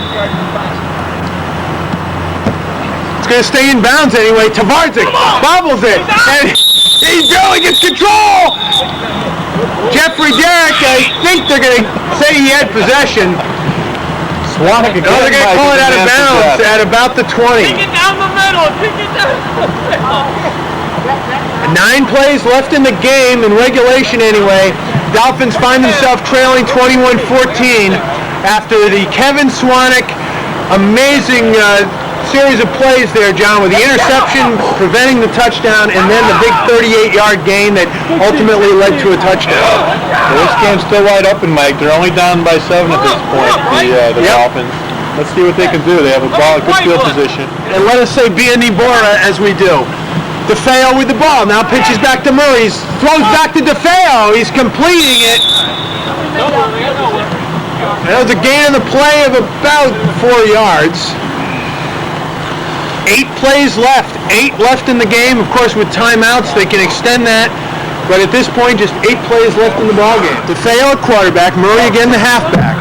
It's going to stay in bounds anyway. Tvardzik bobbles it, and he barely gets control. Jeffrey Darak, I think they're going to say he had possession. Cwanek again. No, they're going to call it out of bounds at about the 20. Take it down the middle. Take it down the middle. 9 plays left in the game, in regulation anyway. Dolphins find themselves trailing 21-14 after the Kevin Cwanek amazing series of plays there, John, with the interception preventing the touchdown and then the big 38-yard gain that ultimately led to a touchdown. Well, this game's still wide open, Mike. They're only down by 7 at this point, the Dolphins. Let's see what they can do. They have a ball, good field position. And let us say Bora as we do. DeFeo with the ball. Now pitches back to Murray. Throws back to DeFeo. He's completing it. That was a gain on the play of about 4 yards. 8 plays left. 8 left in the game. Of course, with timeouts, they can extend that. But at this point, just 8 plays left in the ballgame. DeFeo at quarterback. Murray again the halfback.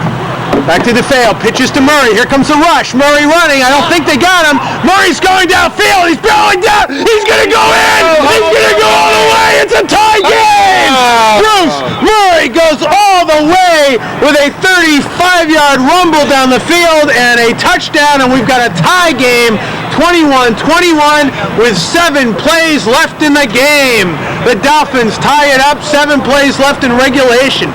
Back to DeFeo. Pitches to Murray. Here comes the rush. Murray running. I don't think they got him. Murray's going downfield. He's barreling down. He's going to go in. He's going to go all the way. It's a tie game. Bruce Murray goes all the way with a 35-yard rumble down the field and a touchdown, and we've got a tie game, 21-21 with 7 plays left in the game. The Dolphins tie it up. 7 plays left in regulation.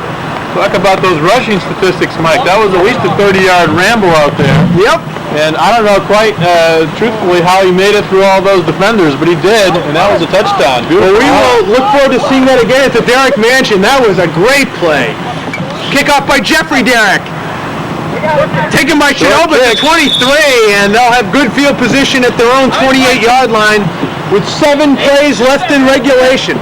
Talk about those rushing statistics, Mike. That was at least a 30-yard ramble out there. Yep. And I don't know quite, truthfully, how he made it through all those defenders, but he did, and that was a touchdown. Well, we will look forward to seeing that again at the Darak Mansion. That was a great play. Kickoff by Jeffrey Darak. Taken by Chudoba to 23, and they'll have good field position at their own 28-yard line with 7 plays left in regulation.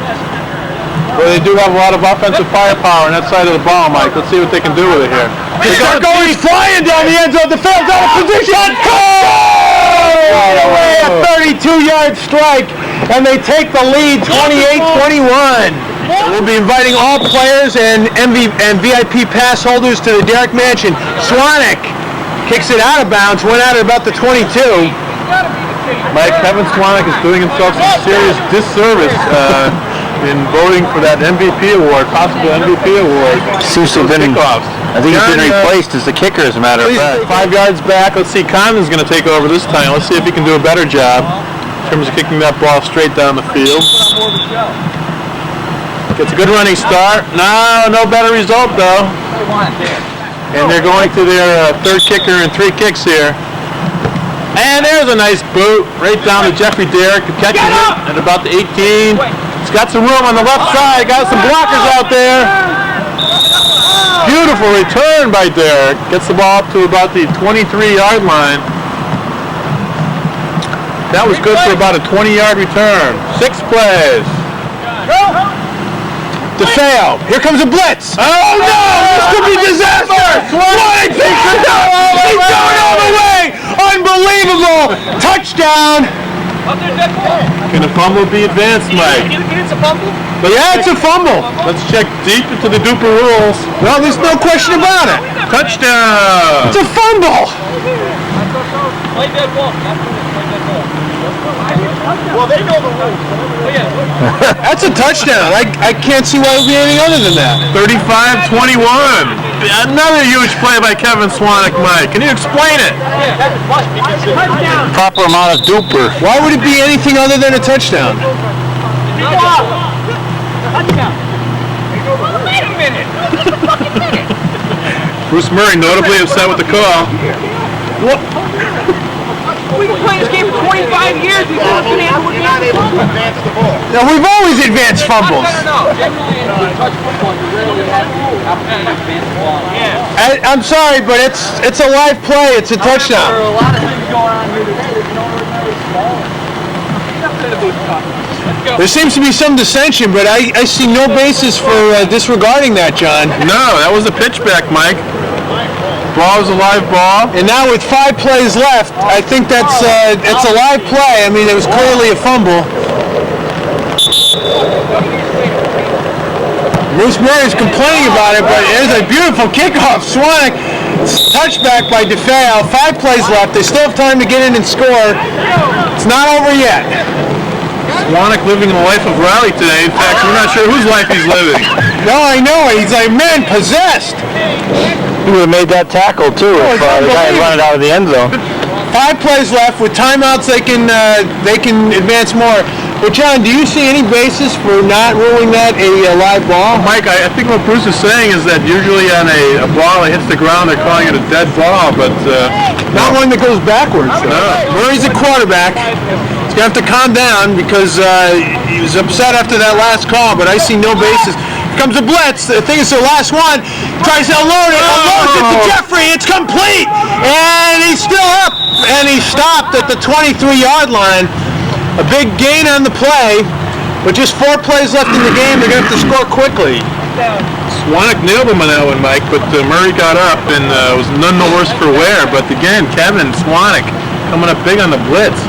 Well, they do have a lot of offensive firepower on that side of the ball, Mike. Let's see what they can do with it here. Kosturko is flying down the end zone. The field's out of position. Right away, a 32-yard strike, and they take the lead 28-21. We'll be inviting all players and VIP pass holders to the Darak Mansion. Cwanek kicks it out of bounds, went out at about the 22. Mike, Kevin Cwanek is doing himself some serious disservice in voting for that MVP award, possible MVP award. Seems to have been, I think he's been replaced as the kicker, as a matter of fact. 5 yards back. Let's see, Condon's going to take over this time. Let's see if he can do a better job in terms of kicking that ball straight down the field. Gets a good running start. No better result, though. And they're going to their third kicker and 3 kicks here. And there's a nice boot right down to Jeffrey Darak, who catches it at about the 18. He's got some room on the left side. Got some blockers out there. Beautiful return by Darak. Gets the ball up to about the 23-yard line. That was good for about a 20-yard return. 6 plays. DeFeo, here comes a blitz. Oh no, this could be disaster. Cwanek takes it down. He's going all the way. Unbelievable. Touchdown. Can a fumble be advanced, Mike? It's a fumble? Yeah, it's a fumble. Let's check deep into the Dupor rules. Well, there's no question about it. Touchdown. It's a fumble. Play dead ball. Well, they know the rules. That's a touchdown. I can't see why it would be anything other than that. 35-21. Another huge play by Kevin Cwanek, Mike. Can you explain it? Proper amount of duper. Why would it be anything other than a touchdown? Touchdown. Wait a minute. Bruce Murray notably upset with the call. What? We've been playing this game for 25 years. We've not able to advance the ball. Now, we've always advanced fumbles. I'm sorry, but it's a live play. It's a touchdown. There are a lot of things going on here today that you don't really know. There seems to be some dissension, but I see no basis for disregarding that, John. No, that was a pitchback, Mike. Ball was a live ball. And now with 5 plays left, I think it's a live play. I mean, it was clearly a fumble. Bruce Murray's complaining about it, but it is a beautiful kickoff. Cwanek Touchback by DeFeo. 5 plays left. They still have time to get in and score. It's not over yet. Cwanek living the life of rally today. In fact, we're not sure whose life he's living. No, I know. He's like, man, possessed. He would have made that tackle too if the guy had run it out of the end zone. 5 plays left. With timeouts, they can advance more. But John, do you see any basis for not ruling that a live ball? Mike, I think what Bruce is saying is that usually on a ball that hits the ground, they're calling it a dead ball, but not one that goes backwards. No. Murray's a quarterback. He's going to have to calm down because he was upset after that last call, but I see no basis. Here comes a blitz. I think it's their last one. Tries to unload it. Unloads it to Jeffrey. It's complete. And he's still up. And he stopped at the 23-yard line. A big gain on the play, but just 4 plays left in the game. They're going to have to score quickly. Cwanek nailed him on that one, Mike, but Murray got up and was none the worse for wear. But again, Kevin Cwanek coming up big on the blitz.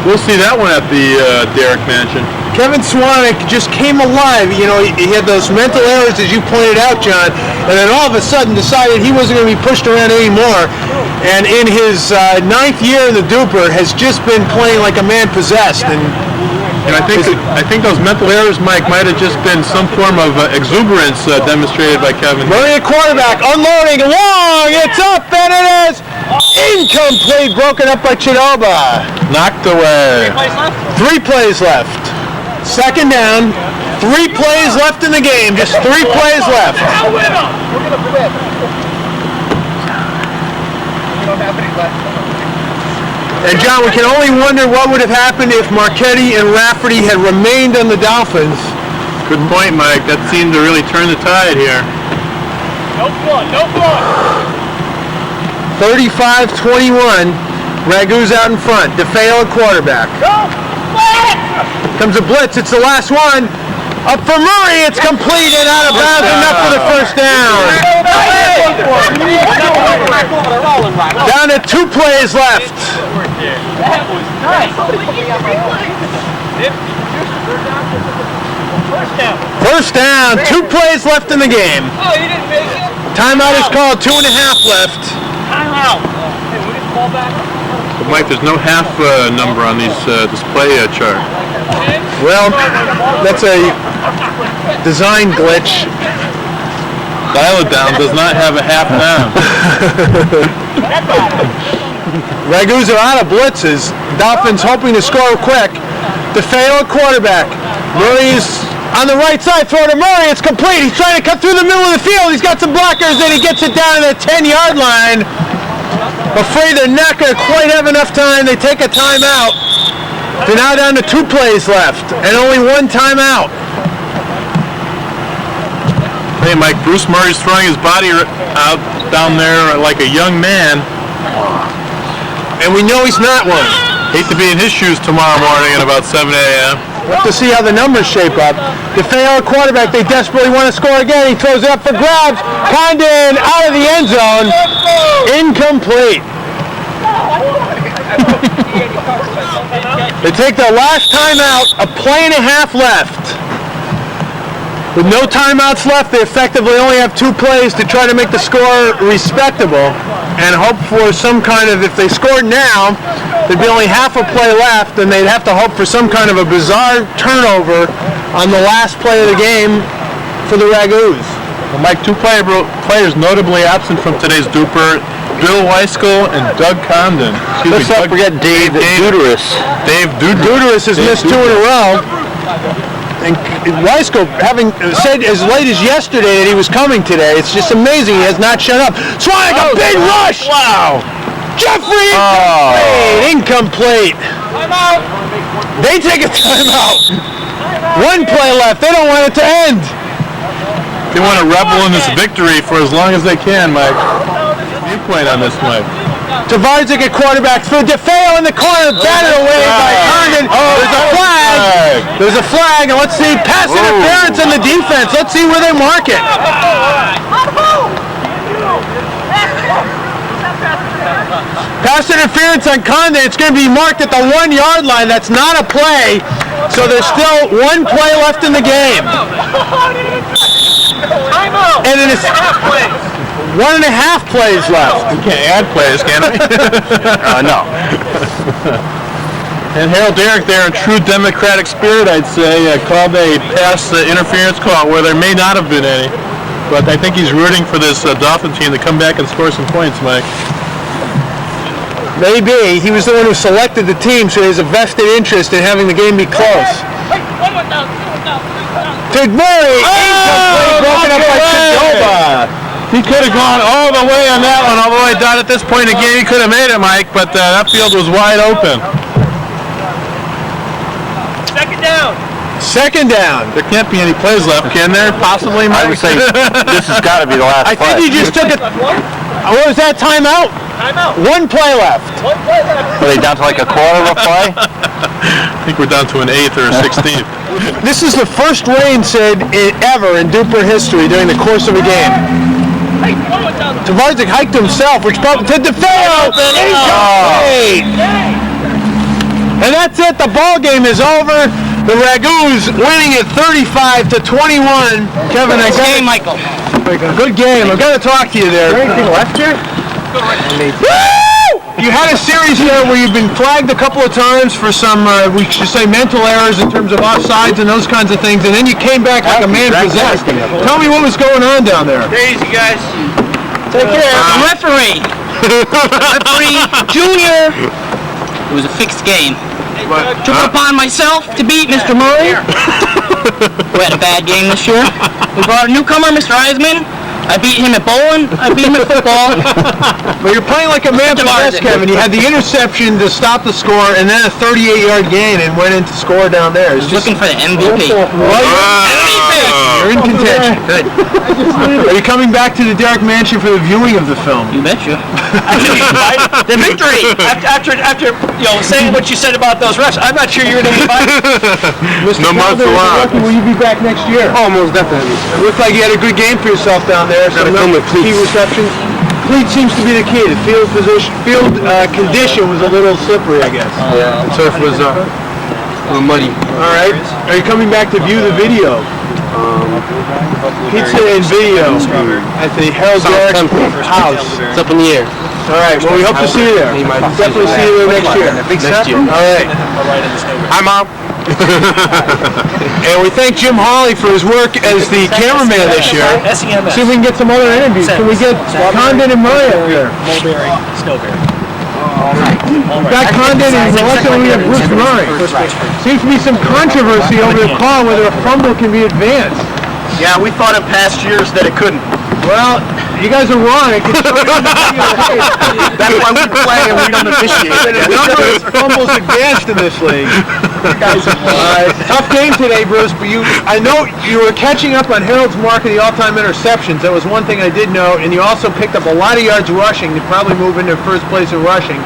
We'll see that one at the Darak Mansion. Kevin Cwanek just came alive. You know, he had those mental errors, as you pointed out, John, and then all of a sudden decided he wasn't going to be pushed around anymore. And in his 9th year in the Dupor, has just been playing like a man possessed. And I think those mental errors, Mike, might have just been some form of exuberance demonstrated by Kevin. Murray at quarterback, unloading, long, it's up, and it is incomplete, broken up by Chudoba. Knocked away. 3 plays left. 2nd down, 3 plays left in the game, just 3 plays left. And John, we can only wonder what would have happened if Marchetti and Raffferty had remained on the Dolphins. Good point, Mike. That seemed to really turn the tide here. No blood, no blood. 35-21. Ragu's out in front. DeFeo at quarterback. Comes a blitz. It's the last one. Up for Murray. It's complete and out of bounds. Enough for the first down. Down to 2 plays left. That was nice. First down. 2 plays left in the game. Oh, you didn't make it? Timeout is called. 2.5 left. Timeout. Hey, we didn't call back. But Mike, there's no half number on these display chart. Well, that's a design glitch. Dial it down does not have a half down. Ragu's are out of blitzes. Dolphins hoping to score quick. DeFeo at quarterback. Murray's on the right side. Throw to Murray. It's complete. He's trying to cut through the middle of the field. He's got some blockers and he gets it down to the 10-yard line. Afraid they're not going to quite have enough time. They take a timeout. They're now down to 2 plays left and only 1 timeout. Hey, Mike, Bruce Murray's throwing his body out down there like a young man. And we know he's not one. Hate to be in his shoes tomorrow morning at about 7 a.m. We'll have to see how the numbers shape up. DeFeo at quarterback. They desperately want to score again. He throws it up for grabs. Condon out of the end zone. Incomplete. They take their last timeout. A play and a half left. With no timeouts left, they effectively only have 2 plays to try to make the score respectable and hope for some kind of, if they scored now, there'd be only half a play left and they'd have to hope for some kind of a bizarre turnover on the last play of the game for the Ragus. Well, Mike, 2 players notably absent from today's Dupor, Bill Lesko and Doug Condon. Let's not forget Dave Duderis. Dave Duderis has missed 2 in a row. And Lesko, having said as late as yesterday that he was coming today, it's just amazing he has not shown up. Cwanek, a big rush! Wow! Jeffrey, incomplete! Timeout. They take a timeout. 1 play left. They don't want it to end. They want to revel in this victory for as long as they can, Mike. Viewpoint on this, Mike. Tvardzik at quarterback through DeFeo in the corner, batted away by Condon. There's a flag. There's a flag, and let's see pass interference on the defense. Let's see where they mark it. Pass interference on Condon. It's going to be marked at the 1-yard line. That's not a play. So there's still 1 play left in the game. Timeout. And it is 1.5 plays left. We can't add plays, can we? No. And Harold Darak there in true democratic spirit, I'd say, called a pass interference call where there may not have been any. But I think he's rooting for this Dolphin team to come back and score some points, Mike. Maybe. He was the one who selected the team, so he has a vested interest in having the game be close. Tigmori! Broken up by Chudoba. He could have gone all the way on that one, although I doubt at this point in the game he could have made it, Mike, but that field was wide open. Second down. There can't be any plays left, can there? Possibly, Mike? I would say this has got to be the last I play. think he just took it. What was that, timeout? Timeout. 1 play left. Were they down to like a quarter of a play? I think we're down to an 8th or a 16th. This is the first rain, Sid, ever in Dupor history during the course of a game. Tvardzik hiked himself, which brought to DeFeo. Incomplete. And that's it. The ball game is over. The Ragu's winning at 35-21. Kevin, Nice game, Michael. Good game. I've got to talk to you there. Anything left here? Woo! You had a series here where you've been flagged a couple of times for some, we should say, mental errors in terms of offsides and those kinds of things, and then you came back like a man possessed. Tell me what was going on down there. Easy, guys. Take care. Referee Junior. It was a fixed game. Took it upon myself to beat Mr. Murray, who had a bad game this year. We brought a newcomer, Mr. Eisenmann. I beat him at bowling. I beat him at football. But you're playing like a man possessed, Kevin. You had the interception to stop the score, and then a 38-yard gain, and went in to score down there. It's just Looking for the MVP. you're in contention. Good. Are you coming back to the Darak Mansion for the viewing of the film? You betcha. The victory. After saying what you said about those refs, I'm not sure you're going to be invited. Mr. No Calder, months allowed. will you be back next year? Oh, most definitely. It looked like you had a good game for yourself down there. Some come with key cleats. receptions. Cleat seems to be the key. The field condition was a little slippery, I guess. Yeah, the turf was a little muddy. All right. Are you coming back to view the video? Pizza and video at the Harold Darak house. It's up in the air. All right. Well, we hope to see you there. Definitely see you there next year. Next year. All right. Hi, Mom. And we thank Jim Hawley for his work as the cameraman this year. See if we can get some other interviews. Can we get Condon and Murray up here? We've got Condon and we have Bruce Murray. Seems to be some controversy over the call whether a fumble can be advanced. Yeah, we thought in past years that it couldn't. Well, you guys are wrong. It can show you That's why we play and we don't officiate. the number of fumbles advanced in this league. Tough game today, Bruce, but I know you were catching up on Harold's mark of the all-time interceptions. That was one thing I did know, and you also picked up a lot of yards rushing to probably move into first place in rushing.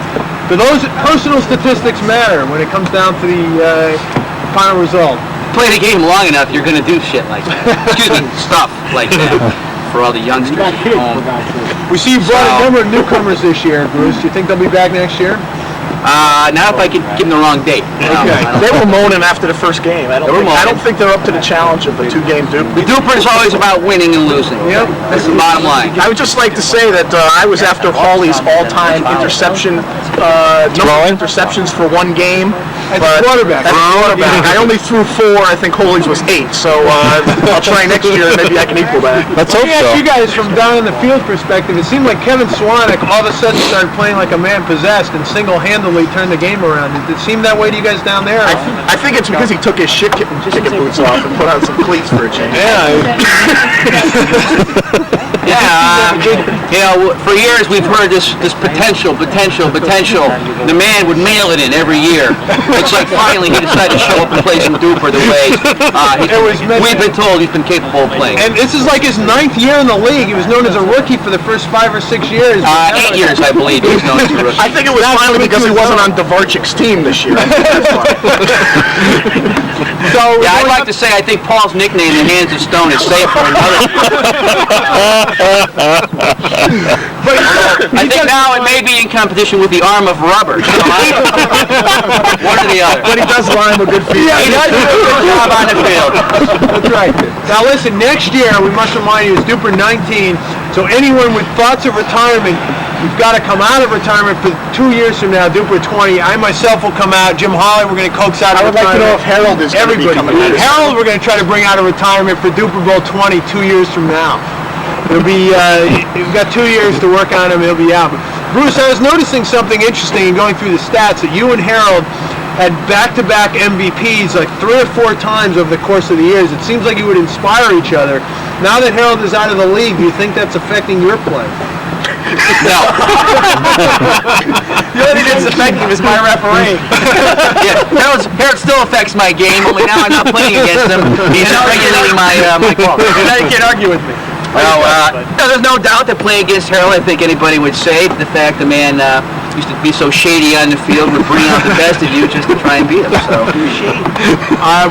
Do those personal statistics matter when it comes down to the final result? Play the game long enough, you're going to do shit like that. Excuse me, stuff like that. For all the youngsters at home. We see you brought a number of newcomers this year, Bruce. Do you think they'll be back next year? Not if I could give them the wrong date. Okay. They were moaning after the first game. I don't think they're up to the challenge of the two-game Duke. The Dupor is always about winning and losing. Yep. That's the bottom line. I would just like to say that I was after Hawley's all-time interception, interceptions for one game. As a quarterback. As a quarterback. I only threw 4. I think Hawley's was 8. So I'll try next year. Maybe I can equal that. Let's hope Let me so. ask you guys from down in the field perspective. It seemed like Kevin Cwanek all of a sudden started playing like a man possessed and single-handedly turned the game around. Did it seem that way to you guys down there? I think it's because he took his ticket boots off and put on some cleats for a change. For years we've heard this potential. The man would mail it in every year. It's like finally he decided to show up and play some Dupor the way we've been told he's been capable of playing. And this is like his 9th year in the league. He was known as a rookie for the first 5 or 6 years. 8 years, I believe, he was known as a rookie. I think it was finally because he wasn't on Tvardzik's team this year. I'd like to say I think Paul's nickname, the Hands of Stone, is safe for another. I think now it may be in competition with the Arm of Rubber. One or the other. But he does line with good feet. He does do a good job on the field. That's right. Now listen, next year we must remind you it's Dupor 19. So anyone with thoughts of retirement, you've got to come out of retirement for 2 years from now, Dupor 20. I myself will come out. Jim Hawley, we're going to coax out of retirement. I would like to know if Harold is going to be coming out. Harold, we're going to try to bring out of retirement for Dupor Bowl 20 2 years from now. It'll be, we've got 2 years to work on him. He'll be out. But Bruce, I was noticing something interesting in going through the stats that you and Harold had back-to-back MVPs like 3 or 4 times over the course of the years. It seems like you would inspire each other. Now that Harold is out of the league, do you think that's affecting your play? No. The only thing that's affecting is my referee. Yeah, Harold still affects my game, only now I'm not playing against him. He's not regulating my call. Now you can't argue with me. Well, there's no doubt that playing against Harold, I think anybody would say the fact the man used to be so shady on the field would bring out the best of you just to try and beat him. So,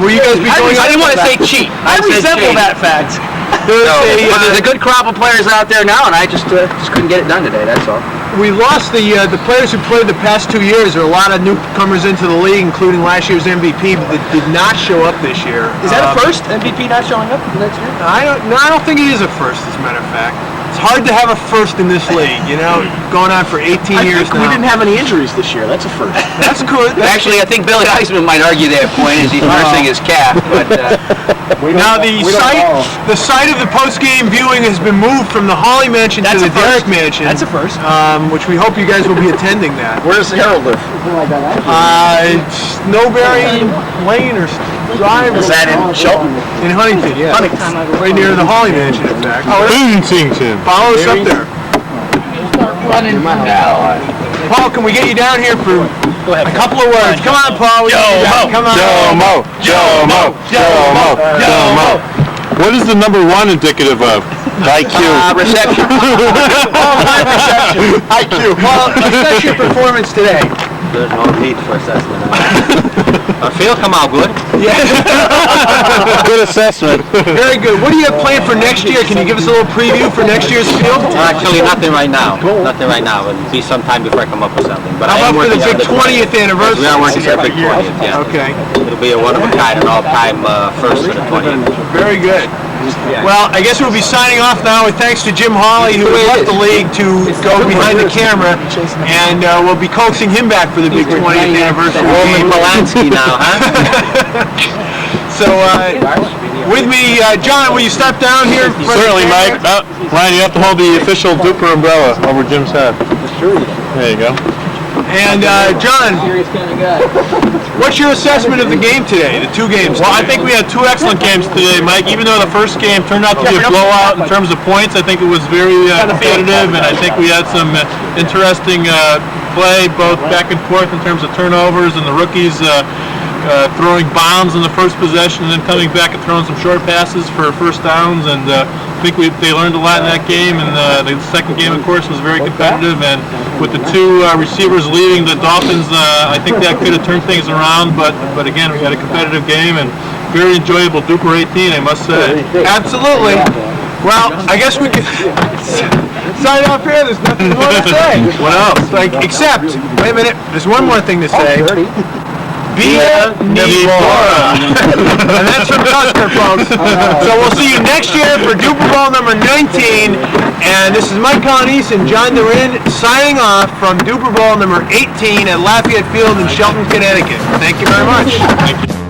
Will you guys be going? I didn't want to say cheat. I resemble that fact. There's a good crop of players out there now, and I just couldn't get it done today. That's all. We lost the players who played the past 2 years. There are a lot of newcomers into the league, including last year's MVP, but that did not show up this year. Is that a first? MVP not showing up next year? I don't think it is a first, as a matter of fact. It's hard to have a first in this league, you know, going on for 18 years now. We didn't have any injuries this year. That's a first. That's good. Actually, I think Billy Eisenmann might argue that point as he's nursing his calf. But Now the site of the post-game viewing has been moved from the Hawley Mansion to the Darak Mansion. That's a first. Which we hope you guys will be attending that. Where does Harold live? It's Snowberry Lane or Drive. Is that in Shelton? In Huntington, yeah. Right near the Hawley Mansion, in fact. Huntington. Follow us up there. Paul, can we get you down here for a couple of words? Come on, Paul. Come on. Joe Mo. What is the number 1 indicative of? IQ. reception. IQ. Paul, assess your performance today. There's no need for assessment. I feel come out good. Yeah. Good assessment. Very good. What do you have planned for next year? Can you give us a little preview for next year's field? Actually, nothing right now. Nothing right now. It'll be some time before I come up with something. But How about for the big 20th anniversary? We are working for the big 20th, yeah. Okay. It'll be a one-of-a-kind, an all-time first for the 20th. Very good. Well, I guess we'll be signing off now with thanks to Jim Hawley, who left the league to go behind the camera, and we'll be coaxing him back for the big 20th anniversary. Roman Polanski now, huh? So, with me, John, will you step down here? in front of Certainly, the Mike. camera? Ryan, you have to hold the official Dupor umbrella over Jim's head. There you go. And, John, what's your assessment of the game today, the 2 games Well, I today? think we had 2 excellent games today, Mike. Even though the first game turned out to be a blowout in terms of points, I think it was very competitive, and I think we had some interesting play, both back and forth in terms of turnovers and the rookies throwing bombs in the first possession and then coming back and throwing some short passes for first downs. And I think they learned a lot in that game. And the second game, of course, was very competitive. And with the 2 receivers leading the Dolphins, I think that could have turned things around. But again, we had a competitive game and very enjoyable. Dupor 18, I must say. Absolutely. Well, I guess we can sign off here. There's nothing more to say. What else? Except, wait a minute, there's one more thing to say. Via Nibora. And that's from Custer, folks. So we'll see you next year for Dupor Bowl number 19. And this is Mike Colonese and John DaRin signing off from Dupor Bowl number 18 at Lafayette Field in Shelton, Connecticut. Thank you very much. Thank you.